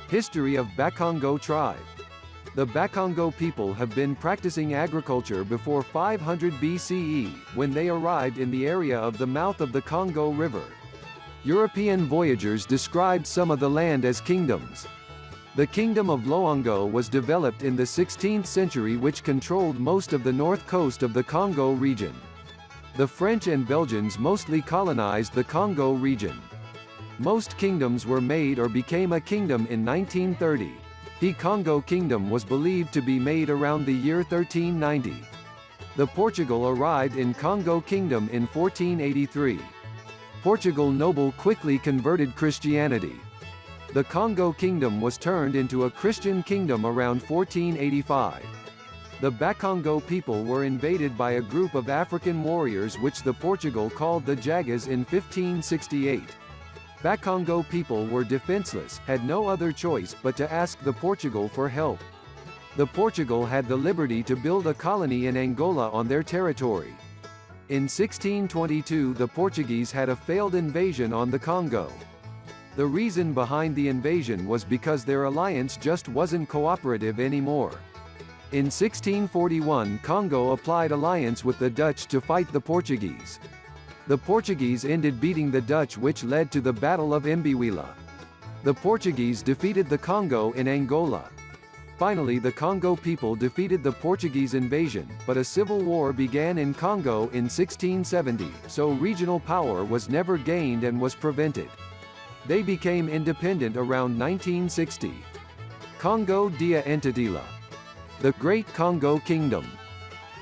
History of Bakango Tribe. The Bakango people have been practicing agriculture before 500 BCE, when they arrived in the area of the mouth of the Congo River. European voyagers described some of the land as kingdoms. The kingdom of Loango was developed in the 16th century, which controlled most of the north coast of the Congo region. The French and Belgians mostly colonized the Congo region. Most kingdoms were made or became a kingdom in 1930. The Congo Kingdom was believed to be made around the year 1390. The Portugal arrived in Congo Kingdom in 1483. Portugal noble quickly converted Christianity. The Congo Kingdom was turned into a Christian kingdom around 1485. The Bakango people were invaded by a group of African warriors which the Portugal called the Jagas in 1568. Bakango people were defenseless, had no other choice but to ask the Portugal for help. The Portugal had the liberty to build a colony in Angola on their territory. In 1622 the Portuguese had a failed invasion on the Congo. The reason behind the invasion was because their alliance just wasn't cooperative anymore. In 1641 Congo applied alliance with the Dutch to fight the Portuguese. The Portuguese ended beating the Dutch, which led to the Battle of Mbiwila. The Portuguese defeated the Congo in Angola. Finally the Congo people defeated the Portuguese invasion, but a civil war began in Congo in 1670, so regional power was never gained and was prevented. They became independent around 1960. Congo dia Entitila. The Great Congo Kingdom.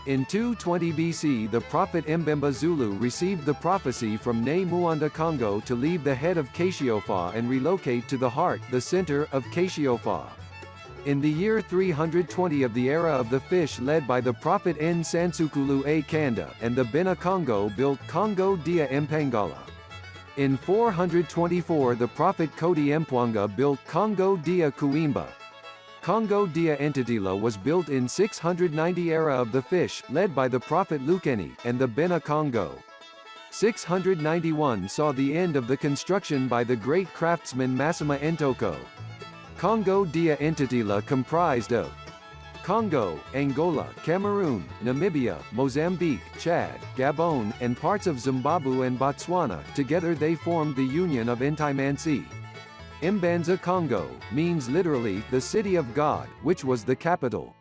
In 220 BC the prophet Mbemba Zulu received the prophecy from Ne Muanda Congo to leave the head of Kashiofa and relocate to the heart, the center, of Kashiofa. In the year 320 of the era of the fish led by the prophet N Sansukulu A Kanda, and the Bena Congo built Congo dia Mpangala. In 424 the prophet Kodi Mpwanga built Congo dia Kuimba. Congo dia Entitila was built in 690 era of the fish, led by the prophet Lukeni, and the Bena Congo. 691 saw the end of the construction by the great craftsman Massima Ntoko. Congo dia Entitila comprised of Congo, Angola, Cameroon, Namibia, Mozambique, Chad, Gabon, and parts of Zimbabwe and Botswana. Together they formed the Union of Ntimansi. Mbanza Congo means literally the city of God, which was the capital.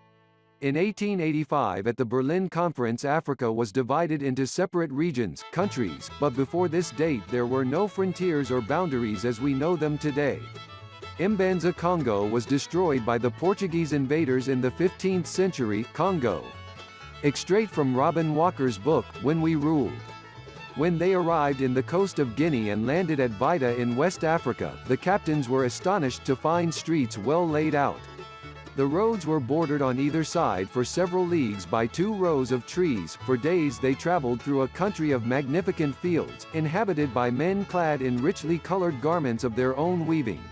In 1885 at the Berlin Conference Africa was divided into separate regions, countries, but before this date there were no frontiers or boundaries as we know them today. Mbanza Congo was destroyed by the Portuguese invaders in the 15th century. Congo. Extract from Robin Walker's book, When We Ruled. When they arrived in the coast of Guinea and landed at Vita in West Africa, the captains were astonished to find streets well laid out. The roads were bordered on either side for several leagues by 2 rows of trees. For days they traveled through a country of magnificent fields, inhabited by men clad in richly colored garments of their own weaving.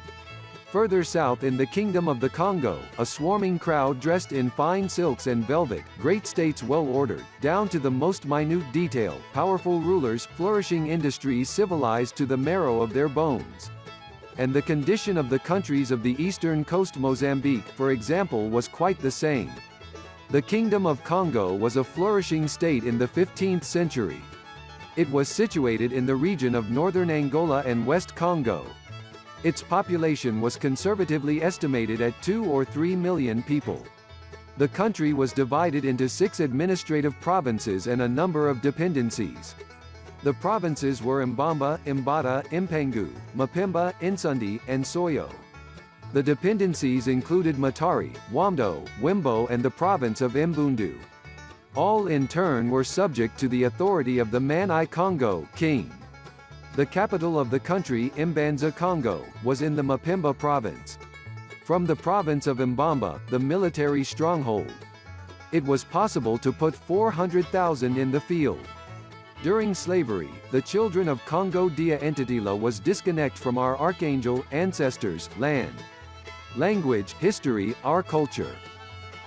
Further south in the Kingdom of the Congo, a swarming crowd dressed in fine silks and velvet, great states well ordered, down to the most minute detail, powerful rulers, flourishing industries civilized to the marrow of their bones. And the condition of the countries of the eastern coast, Mozambique, for example, was quite the same. The Kingdom of Congo was a flourishing state in the 15th century. It was situated in the region of northern Angola and West Congo. Its population was conservatively estimated at 2 or 3 million people. The country was divided into 6 administrative provinces and a number of dependencies. The provinces were Mbamba, Mbata, Mpangu, Mapimba, Insundi, and Soyo. The dependencies included Matari, Wamdo, Wimbo and the province of Mbundu. All in turn were subject to the authority of the Man-I Congo king. The capital of the country, Mbanza Congo, was in the Mapimba province. From the province of Mbamba, the military stronghold, it was possible to put 400,000 in the field. During slavery, the children of Congo dia Entitila was disconnected from our archangel, ancestors, land, language, history, our culture.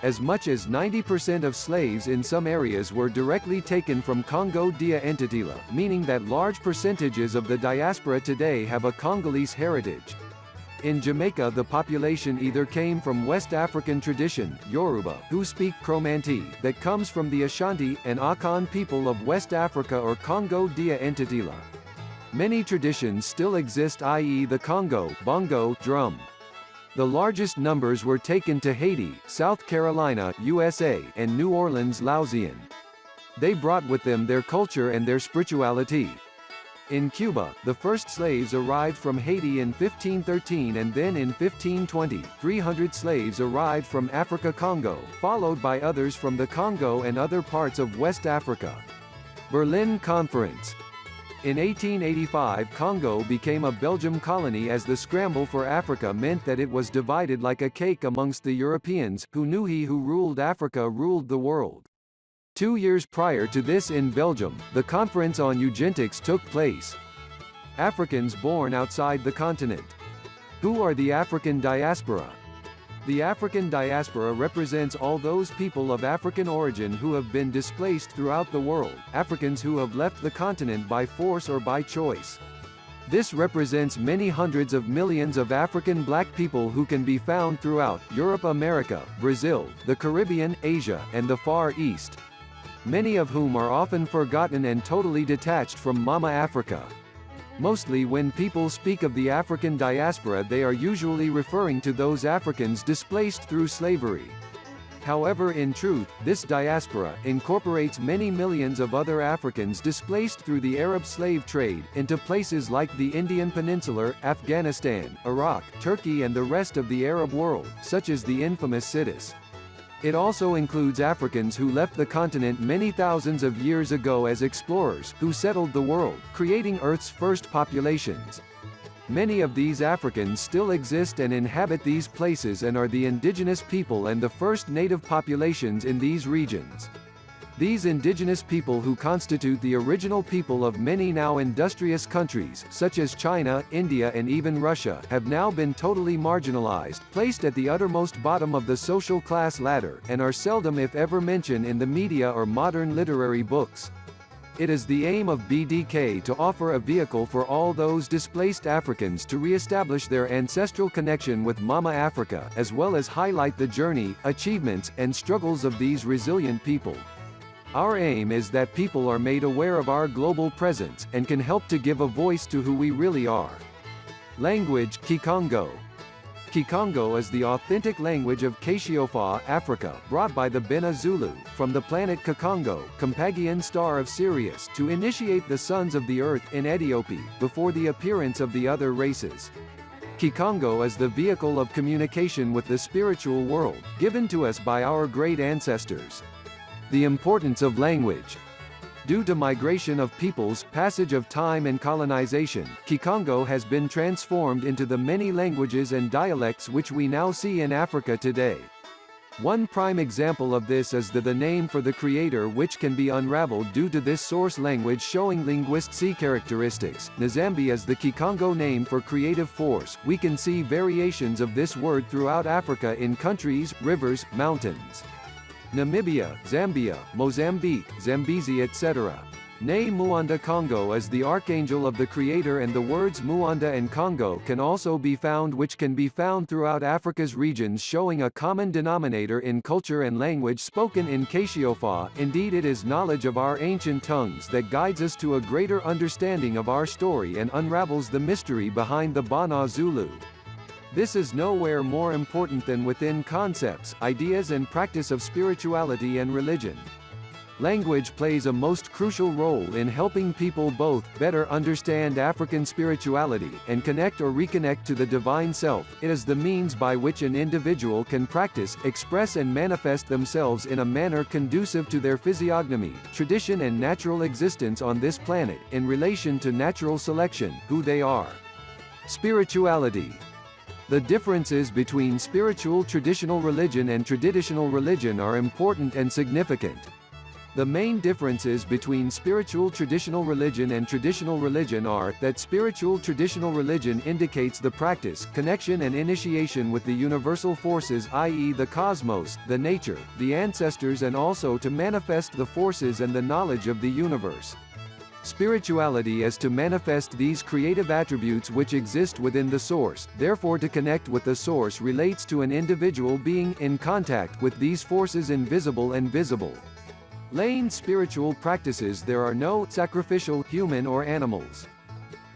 As much as 90% of slaves in some areas were directly taken from Congo dia Entitila, meaning that large percentages of the diaspora today have a Congolese heritage. In Jamaica, the population either came from West African tradition, Yoruba, who speak Cromanti, that comes from the Ashanti and Akan people of West Africa, or Congo Dia Entitila. Many traditions still exist, i.e. the Congo, bongo, drum. The largest numbers were taken to Haiti, South Carolina, USA, and New Orleans, Lausian. They brought with them their culture and their spirituality. In Cuba, the first slaves arrived from Haiti in 1513, and then in 1520, 300 slaves arrived from Africa Congo, followed by others from the Congo and other parts of West Africa. Berlin Conference. In 1885, Congo became a Belgian colony, as the scramble for Africa meant that it was divided like a cake amongst the Europeans, who knew he who ruled Africa ruled the world. 2 years prior to this in Belgium, the Conference on Eugenics took place. Africans born outside the continent. Who are the African diaspora? The African diaspora represents all those people of African origin who have been displaced throughout the world, Africans who have left the continent by force or by choice. This represents many hundreds of millions of African black people who can be found throughout Europe, America, Brazil, the Caribbean, Asia, and the Far East. Many of whom are often forgotten and totally detached from Mama Africa. Mostly when people speak of the African diaspora, they are usually referring to those Africans displaced through slavery. However, in truth, this diaspora incorporates many millions of other Africans displaced through the Arab slave trade, into places like the Indian Peninsula, Afghanistan, Iraq, Turkey, and the rest of the Arab world, such as the infamous Citis. It also includes Africans who left the continent many thousands of years ago as explorers, who settled the world, creating Earth's first populations. Many of these Africans still exist and inhabit these places and are the indigenous people and the first native populations in these regions. These indigenous people, who constitute the original people of many now industrious countries, such as China, India, and even Russia, have now been totally marginalized, placed at the uttermost bottom of the social class ladder, and are seldom if ever mentioned in the media or modern literary books. It is the aim of BDK to offer a vehicle for all those displaced Africans to re-establish their ancestral connection with Mama Africa, as well as highlight the journey, achievements, and struggles of these resilient people. Our aim is that people are made aware of our global presence, and can help to give a voice to who we really are. Language: Kikongo. Kikongo is the authentic language of Kashiofa, Africa, brought by the Bena Zulu, from the planet Kakongo, Compagian star of Sirius, to initiate the sons of the earth in Ethiopia, before the appearance of the other races. Kikongo is the vehicle of communication with the spiritual world, given to us by our great ancestors. The importance of language. Due to migration of peoples, passage of time and colonization, Kikongo has been transformed into the many languages and dialects which we now see in Africa today. One prime example of this is the name for the creator, which can be unraveled due to this source language showing linguistic characteristics. Nzambi is the Kikongo name for creative force. We can see variations of this word throughout Africa in countries, rivers, mountains. Namibia, Zambia, Mozambique, Zambezi, etc. Ne Muanda Congo is the archangel of the creator, and the words Muanda and Congo can also be found, which can be found throughout Africa's regions, showing a common denominator in culture and language spoken in Kashiofa. Indeed, it is knowledge of our ancient tongues that guides us to a greater understanding of our story and unravels the mystery behind the Bana Zulu. This is nowhere more important than within concepts, ideas, and practice of spirituality and religion. Language plays a most crucial role in helping people both better understand African spirituality and connect or reconnect to the divine self. It is the means by which an individual can practice, express, and manifest themselves in a manner conducive to their physiognomy, tradition, and natural existence on this planet, in relation to natural selection, who they are. Spirituality. The differences between spiritual traditional religion and traditional religion are important and significant. The main differences between spiritual traditional religion and traditional religion are that spiritual traditional religion indicates the practice, connection, and initiation with the universal forces, i.e. the cosmos, the nature, the ancestors, and also to manifest the forces and the knowledge of the universe. Spirituality is to manifest these creative attributes which exist within the source, therefore to connect with the source relates to an individual being in contact with these forces invisible and visible. Laying spiritual practices, there are no sacrificial human or animals.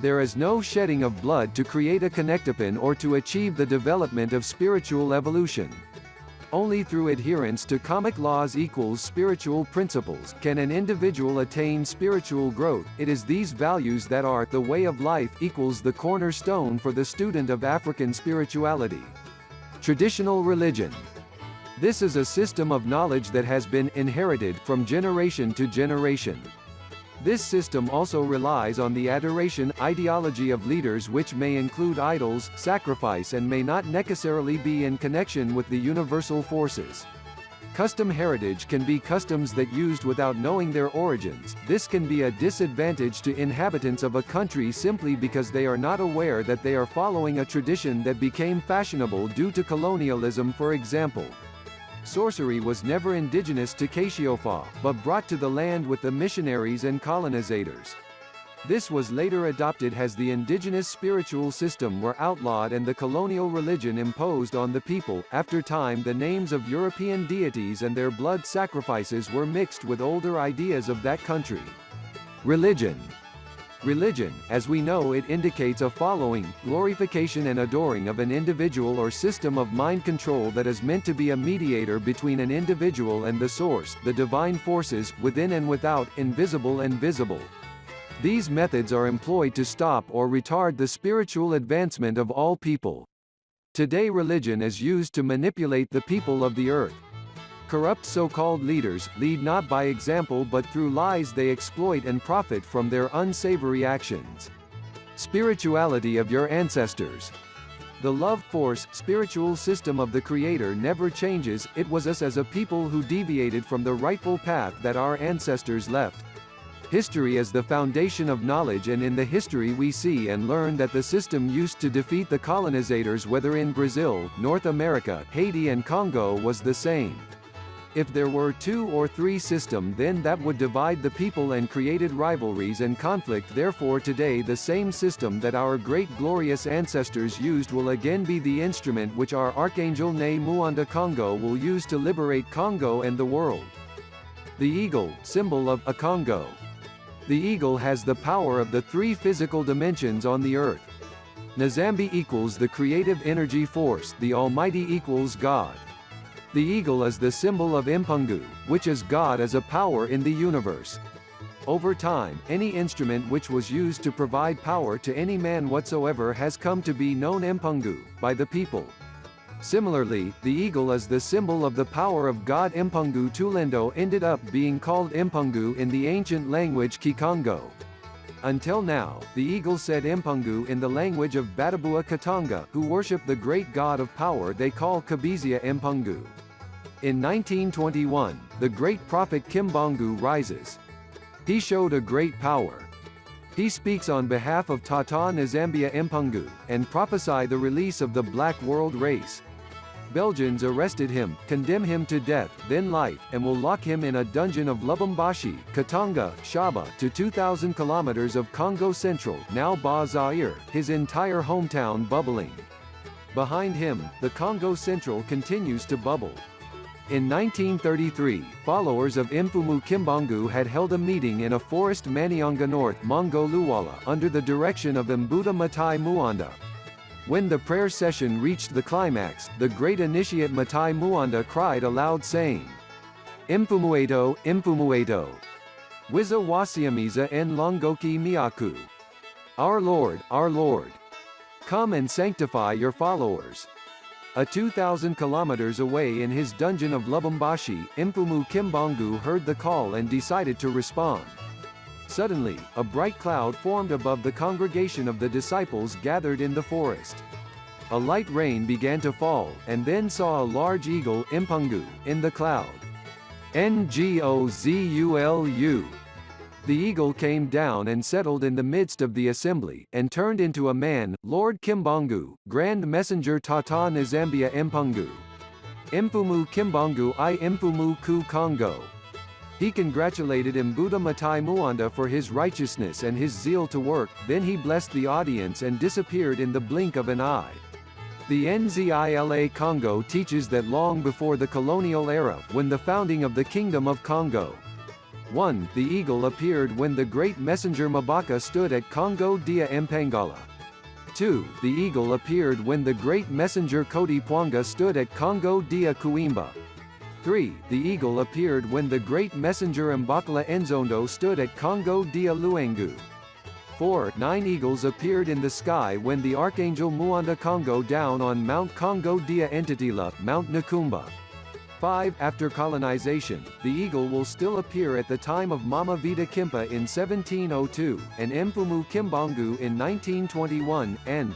There is no shedding of blood to create a connectopin or to achieve the development of spiritual evolution. Only through adherence to karmic laws equals spiritual principles can an individual attain spiritual growth. It is these values that are the way of life equals the cornerstone for the student of African spirituality. Traditional religion. This is a system of knowledge that has been inherited from generation to generation. This system also relies on the adoration ideology of leaders, which may include idols, sacrifice, and may not necessarily be in connection with the universal forces. Custom heritage can be customs that used without knowing their origins. This can be a disadvantage to inhabitants of a country simply because they are not aware that they are following a tradition that became fashionable due to colonialism, for example. Sorcery was never indigenous to Cassiopha, but brought to the land with the missionaries and colonizators. This was later adopted as the indigenous spiritual system were outlawed and the colonial religion imposed on the people. After time, the names of European deities and their blood sacrifices were mixed with older ideas of that country. Religion. Religion, as we know it, indicates a following, glorification and adoring of an individual or system of mind control that is meant to be a mediator between an individual and the source, the divine forces, within and without, invisible and visible. These methods are employed to stop or retard the spiritual advancement of all people. Today religion is used to manipulate the people of the earth. Corrupt so-called leaders lead not by example but through lies. They exploit and profit from their unsavory actions. Spirituality of your ancestors. The love force, spiritual system of the Creator never changes. It was us as a people who deviated from the rightful path that our ancestors left. History is the foundation of knowledge, and in the history we see and learn that the system used to defeat the colonizators, whether in Brazil, North America, Haiti and Congo, was the same. If there were 2 or 3 systems, then that would divide the people and created rivalries and conflict. Therefore today the same system that our great glorious ancestors used will again be the instrument which our Archangel Ne Muanda Congo will use to liberate Congo and the world. The eagle, symbol of a Congo. The eagle has the power of the 3 physical dimensions on the earth. Nzambi equals the creative energy force, the Almighty equals God. The eagle is the symbol of Impungu, which is God as a power in the universe. Over time, any instrument which was used to provide power to any man whatsoever has come to be known Impungu by the people. Similarly, the eagle is the symbol of the power of God. Impungu Tulendo ended up being called Impungu in the ancient language Kikongo. Until now, the eagle said Impungu in the language of Batabua Katanga, who worship the great god of power they call Kabizia Impungu. In 1921, the great prophet Kimbongu rises. He showed a great power. He speaks on behalf of Tata Nzambia Impungu, and prophesy the release of the black world race. Belgians arrested him, condemn him to death, then life, and will lock him in a dungeon of Lubumbashi, Katanga, Shaba, to 2,000 kilometers of Congo Central, now Zaire, his entire hometown bubbling. Behind him, the Congo Central continues to bubble. In 1933, followers of Mfumu Kimbongu had held a meeting in a forest Manianga North, Mongo Luwala, under the direction of Mbuta Matai Muanda. When the prayer session reached the climax, the great initiate Matai Muanda cried aloud saying, Mfumueto, Mfumueto. Wiza Wasiamiza en Longoki Miaku. Our Lord. Come and sanctify your followers. 2,000 kilometers away in his dungeon of Lubumbashi, Mfumu Kimbongu heard the call and decided to respond. Suddenly, a bright cloud formed above the congregation of the disciples gathered in the forest. A light rain began to fall, and then saw a large eagle, Impungu, in the cloud. Ngozulu. The eagle came down and settled in the midst of the assembly, and turned into a man, Lord Kimbongu, Grand Messenger Tata Nzambia Impungu. Mfumu Kimbongu I Mfumu ku Congo. He congratulated Mbuta Matai Muanda for his righteousness and his zeal to work, then he blessed the audience and disappeared in the blink of an eye. The Nzila Congo teaches that long before the colonial era, when the founding of the Kingdom of Congo, 1. The eagle appeared when the great messenger Mabaka stood at Congo dia Mpangala. 2. The eagle appeared when the great messenger Koti Pwanga stood at Congo dia Kuimba. 3. The eagle appeared when the great messenger Mbakala Enzondo stood at Congo dia Luangu. 4. 9 eagles appeared in the sky when the archangel Muanda Congo down on Mount Congo dia Entitila, Mount Nakumba. 5. After colonization, the eagle will still appear at the time of Mama Vita Kimpa in 1702, and Mfumu Kimbangu in 1921, and